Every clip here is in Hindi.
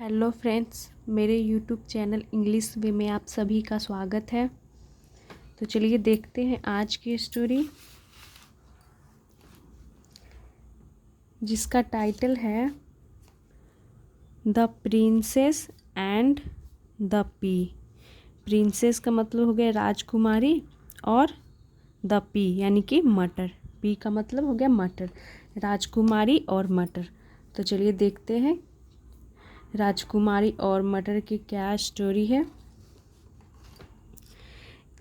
हेलो फ्रेंड्स, मेरे यूट्यूब चैनल इंग्लिश वे में आप सभी का स्वागत है। तो चलिए देखते हैं आज की स्टोरी, जिसका टाइटल है the princess and the P. Princess का मतलब हो गया राजकुमारी और द पी यानी कि मटर। पी का मतलब हो गया मटर, राजकुमारी और मटर। तो चलिए देखते हैं राजकुमारी और मटर की क्या स्टोरी है।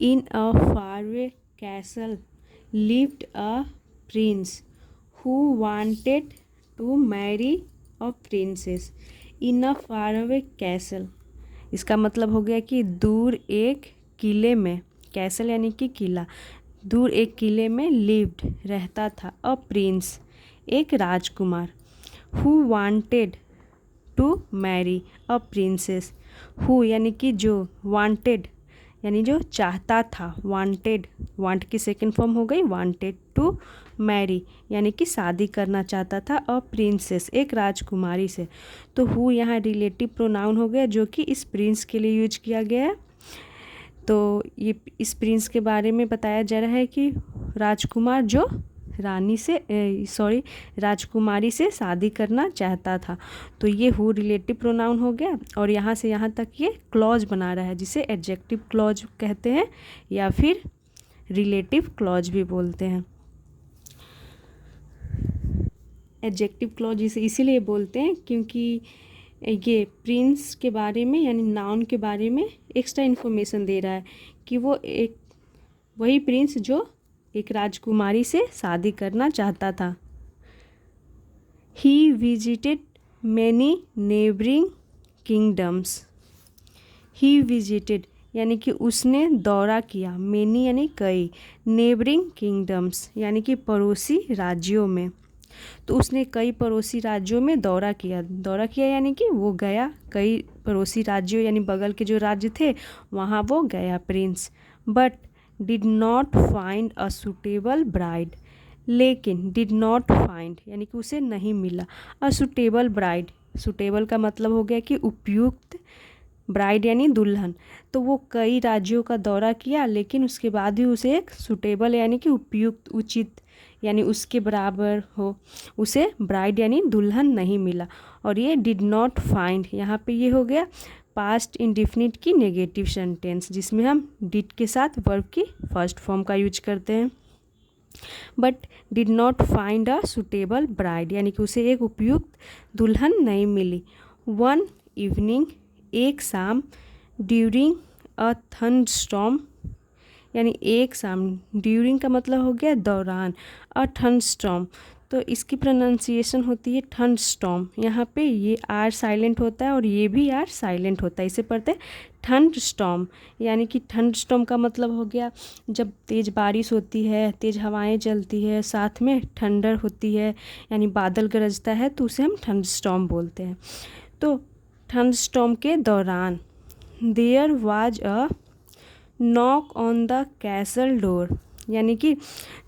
In a faraway castle lived a prince who wanted to marry a princess. In a faraway castle, इसका मतलब हो गया कि दूर एक किले में, कैसल यानी कि किला, दूर एक किले में lived रहता था a prince एक राजकुमार, who wanted to marry a princess. who यानी कि जो, wanted यानी जो चाहता था, वांटेड, वांट की सेकंड फॉर्म हो गई वांटेड, टू मैरी यानी कि शादी करना चाहता था, अ प्रिंसेस एक राजकुमारी से। तो हु यहाँ रिलेटिव प्रोनाउन हो गया जो कि इस प्रिंस के लिए यूज किया गया है। तो ये इस प्रिंस के बारे में बताया जा रहा है कि राजकुमार जो राजकुमारी से शादी करना चाहता था। तो ये हु रिलेटिव प्रोनाउन हो गया और यहाँ से यहाँ तक ये क्लॉज बना रहा है, जिसे एडजेक्टिव क्लॉज कहते हैं या फिर रिलेटिव क्लॉज भी बोलते हैं। एडजेक्टिव क्लॉज इसे इसीलिए बोलते हैं क्योंकि ये प्रिंस के बारे में यानी नाउन के बारे में एक्स्ट्रा इन्फॉर्मेशन दे रहा है कि वो एक वही प्रिंस जो एक राजकुमारी से शादी करना चाहता था। He visited many neighbouring kingdoms. He visited यानी कि उसने दौरा किया, मैनी यानी कई, नेबरिंग किंगडम्स यानी कि पड़ोसी राज्यों में। तो उसने कई पड़ोसी राज्यों में दौरा किया यानी कि वो गया कई पड़ोसी राज्यों यानी बगल के जो राज्य थे वहाँ वो गया Prince. But did not find a suitable bride, लेकिन डिड नॉट फाइंड यानी कि उसे नहीं मिला अ सुटेबल ब्राइड। सुटेबल का मतलब हो गया कि उपयुक्त, ब्राइड यानी दुल्हन। तो वो कई राज्यों का दौरा किया लेकिन उसके बाद भी उसे एक सुटेबल यानी कि उपयुक्त, उचित यानी उसके बराबर हो, उसे ब्राइड यानी दुल्हन नहीं मिला। और ये डिड नॉट फाइंड यहाँ पे ये हो गया पास्ट इंडेफिनिट की नेगेटिव सेंटेंस, जिसमें हम डिड के साथ वर्ब की फर्स्ट फॉर्म का यूज करते हैं। But did not find a suitable bride यानी कि उसे एक उपयुक्त दुल्हन नहीं मिली। वन इवनिंग एक शाम, ड्यूरिंग अ थंडरस्टॉर्म यानी एक शाम, ड्यूरिंग का मतलब हो गया दौरान, अ थंडरस्टॉर्म तो इसकी प्रोनाउंसिएशन होती है थंडरस्टॉर्म। यहाँ पे ये आर साइलेंट होता है और ये भी आर साइलेंट होता है, इसे पढ़ते हैं थंडरस्टॉर्म। यानी कि थंडरस्टॉर्म का मतलब हो गया जब तेज़ बारिश होती है, तेज़ हवाएं चलती है, साथ में ठंडर होती है यानी बादल गरजता है, तो उसे हम थंडरस्टॉर्म बोलते हैं। तो थंडरस्टॉर्म के दौरान there was a knock on the castle door यानी कि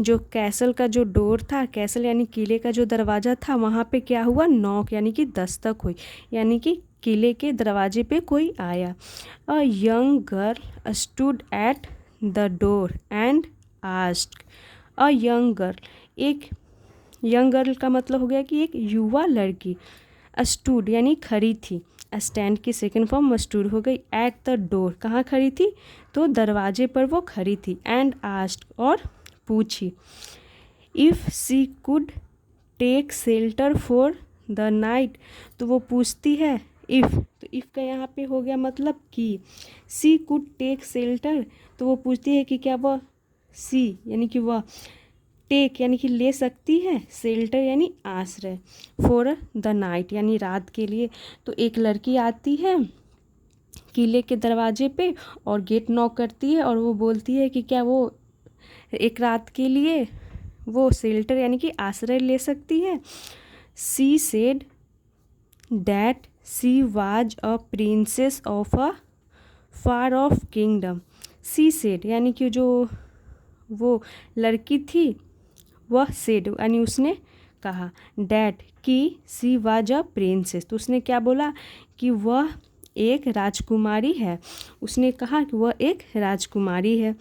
जो कैसल का जो डोर था, कैसल यानी किले का जो दरवाज़ा था, वहाँ पे क्या हुआ, नॉक यानी कि दस्तक हुई, यानी कि किले के दरवाजे पे कोई आया। A young girl stood at the door and asked. A young girl, एक यंग गर्ल का मतलब हो गया कि एक युवा लड़की, स्टूड यानी खड़ी थी, स्टैंड की सेकंड फॉर्म स्टूड हो गई, एट द डोर कहाँ खड़ी थी, तो दरवाजे पर वो खड़ी थी, एंड आस्क्ड और पूछी, if she could take shelter for the night, तो वो पूछती है इफ़, तो इफ़ का यहाँ पे हो गया मतलब कि, सी कुड टेक शेल्टर तो वो पूछती है कि क्या वह, सी यानी कि वह, टेक यानी कि ले सकती है, शेल्टर यानी आश्रय, फॉर द नाइट यानी रात के लिए। तो एक लड़की आती है किले के दरवाजे पे और गेट नॉक करती है और वो बोलती है कि क्या वो एक रात के लिए वो शेल्टर यानी कि आश्रय ले सकती है। She said that she was a princess of a far of kingdom. She said यानी कि जो वो लड़की थी वह सेड यानी उसने कहा, डैट कि सी वाज अ प्रिंसेस, तो उसने क्या बोला कि वह एक राजकुमारी है। उसने कहा कि वह एक राजकुमारी है।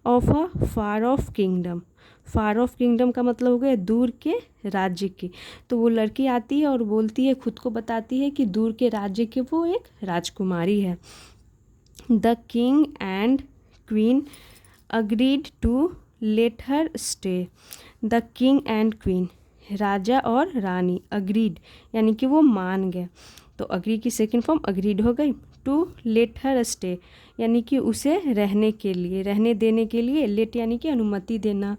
Of a far of kingdom, far of kingdom का मतलब हो गया दूर के राज्य की। तो वो लड़की आती है और बोलती है, खुद को बताती है कि दूर के राज्य की वो एक राजकुमारी है। The king and queen agreed to let her stay. The king and queen, राजा और रानी, अग्रीड यानी कि वो मान गए। तो अग्री की सेकेंड फॉर्म अग्रीड हो गई। टू लेट हर स्टे यानी कि उसे रहने के लिए, रहने देने के लिए, लेट यानी कि अनुमति देना,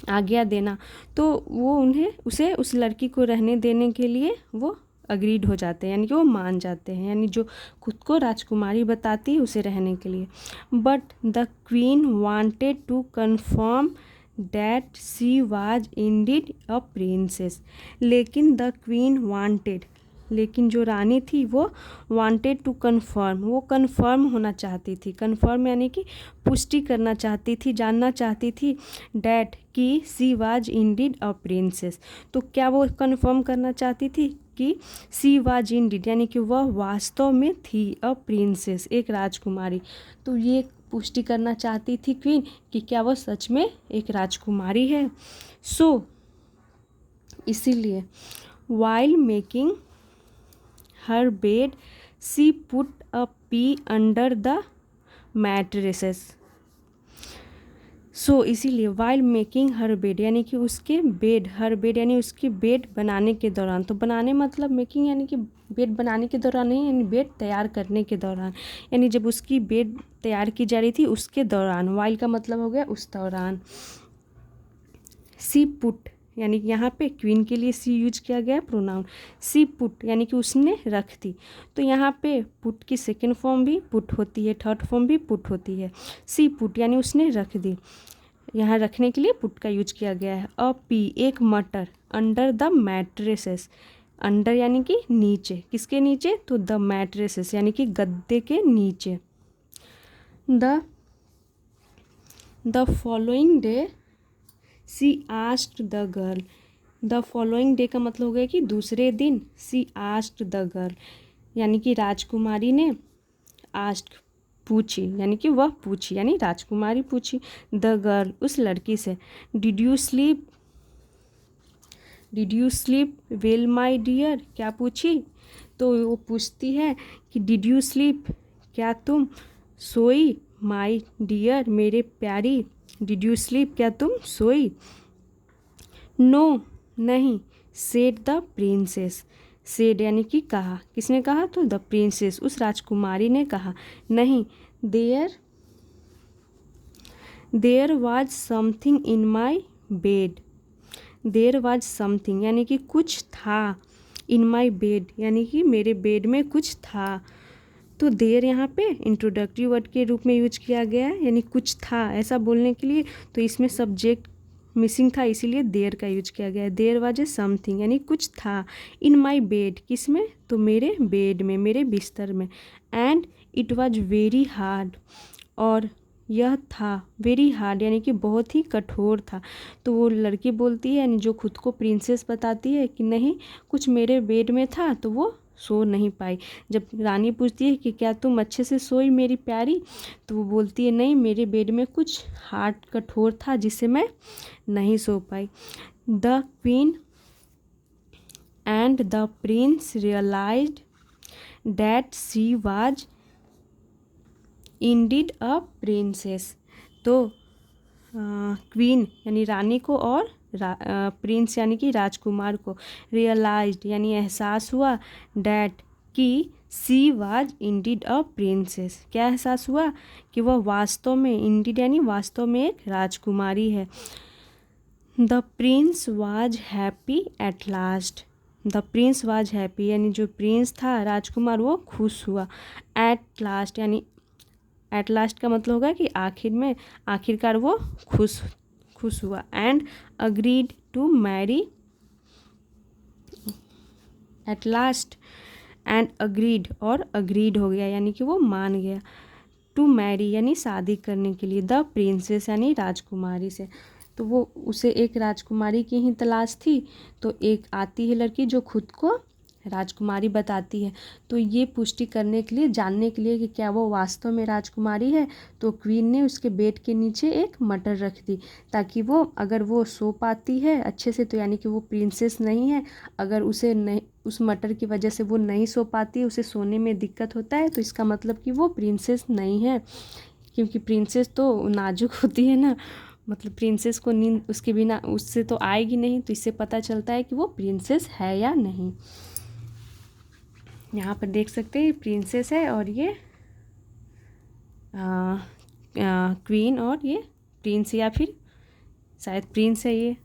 आज्ञा देना। तो वो उसे उस लड़की को रहने देने के लिए वो अग्रीड हो जाते हैं, यानी कि वो मान जाते हैं, यानी जो खुद को राजकुमारी बताती है उसे रहने के लिए। But the queen wanted to confirm that she was indeed a princess. लेकिन द क्वीन वांटेड, लेकिन जो रानी थी वो वांटेड टू कन्फर्म, वो कन्फर्म होना चाहती थी। कन्फर्म यानी कि पुष्टि करना चाहती थी, जानना चाहती थी डैट कि सी वाज इंडीड अ प्रिंसेस। तो क्या वो कन्फर्म करना चाहती थी कि सी वाज इंडीड यानी कि वह वास्तव में थी अ प्रिंसेस, एक राजकुमारी। तो ये पुष्टि करना चाहती थी क्वीन कि क्या वह सच में एक राजकुमारी है। सो इसीलिए while making her bed she put a pea under the mattresses। सो इसीलिए while making her bed यानी कि उसके बेड, हर बेड यानी उसकी बेड बनाने के दौरान। तो बनाने मतलब मेकिंग यानी कि बेड बनाने के दौरान नहीं, यानी बेड तैयार करने के दौरान, यानी जब उसकी बेड तैयार की जा रही थी उसके दौरान। while का मतलब हो गया उस दौरान। सी पुट यानी कि यहाँ पे क्वीन के लिए सी यूज किया गया प्रोनाउन। सी पुट यानी कि उसने रख दी। तो यहाँ पे पुट की सेकेंड फॉर्म भी पुट होती है, थर्ड फॉर्म भी पुट होती है। सी पुट यानी उसने रख दी, यहाँ रखने के लिए पुट का यूज किया गया है। अ पी एक मटर, अंडर द मैट्रेसेस, अंडर यानी कि नीचे, किसके नीचे, तो द मैट्रेसेस यानी कि गद्दे के नीचे। The following day she asked the girl, the following day का मतलब हो गया कि दूसरे दिन। सी आस्क्ड द गर्ल यानी कि राजकुमारी ने, आस्क्ड पूछी यानी कि वह पूछी, यानी राजकुमारी पूछी, द गर्ल उस लड़की से, did you sleep well my dear, क्या पूछी, तो वो पूछती है कि डिड यू स्लीप क्या तुम सोई, माई डियर मेरे प्यारी, डिड यू स्लीप क्या तुम सोई। नो नहीं, सेड द प्रिंसेस, सेड यानी कि कहा, किसने कहा, तो द प्रिंसेस उस राजकुमारी ने कहा, नहीं। There was something in my bed, there was something यानी कि कुछ था, इन माई बेड यानी कि मेरे बेड में कुछ था। तो देयर यहाँ पे इंट्रोडक्टरी वर्ड के रूप में यूज किया गया है, यानी कुछ था ऐसा बोलने के लिए। तो इसमें सब्जेक्ट मिसिंग था, इसीलिए देयर का यूज किया गया है। देयर वाज ए समथिंग यानी कुछ था, इन माई बेड किस में, तो मेरे बेड में, मेरे बिस्तर में। And it was very hard, और यह था वेरी हार्ड यानी कि बहुत ही कठोर था। तो वो लड़की बोलती है, यानी जो खुद को प्रिंसेस बताती है कि नहीं कुछ मेरे बेड में था, तो वो सो नहीं पाई। जब रानी पूछती है कि क्या तुम अच्छे से सोई मेरी प्यारी, तो वो बोलती है नहीं मेरे बेड में कुछ हार्ड कठोर था जिससे मैं नहीं सो पाई। The queen and the prince realised that she was indeed a princess. तो क्वीन यानी रानी को और प्रिंस यानी कि राजकुमार को, रियलाइज्ड यानी एहसास हुआ, डैट कि सी वाज इंडीड अ प्रिंसेस, क्या एहसास हुआ कि वह वास्तव में, इंडीड यानी वास्तव में एक राजकुमारी है। The Prince was happy at last, the Prince was happy यानी जो प्रिंस था राजकुमार वो खुश हुआ। एट लास्ट यानी एट लास्ट का मतलब होगा कि आखिर में, आखिरकार वो खुश हुआ। And agreed to marry, at last and agreed और अग्रीड हो गया यानी कि वो मान गया, टू मैरी यानी शादी करने के लिए, द प्रिंसेस यानी राजकुमारी से। तो वो उसे एक राजकुमारी की ही तलाश थी। तो एक आती है लड़की जो खुद को राजकुमारी बताती है। तो ये पुष्टि करने के लिए, जानने के लिए कि क्या वो वास्तव में राजकुमारी है, तो क्वीन ने उसके बेड के नीचे एक मटर रख दी, ताकि वो अगर वो सो पाती है अच्छे से तो यानी कि वो प्रिंसेस नहीं है। अगर उसे नहीं, उस मटर की वजह से वो नहीं सो पाती, उसे सोने में दिक्कत होता है, तो इसका मतलब कि वो प्रिंसेस नहीं है। क्योंकि प्रिंसेस तो नाजुक होती है ना, मतलब प्रिंसेस को नींद उसके बिना उससे तो आएगी नहीं, तो इससे पता चलता है कि वो प्रिंसेस है या नहीं। यहाँ पर देख सकते हैं प्रिंसेस है और ये क्वीन और ये प्रिंस, या फिर शायद प्रिंस है ये।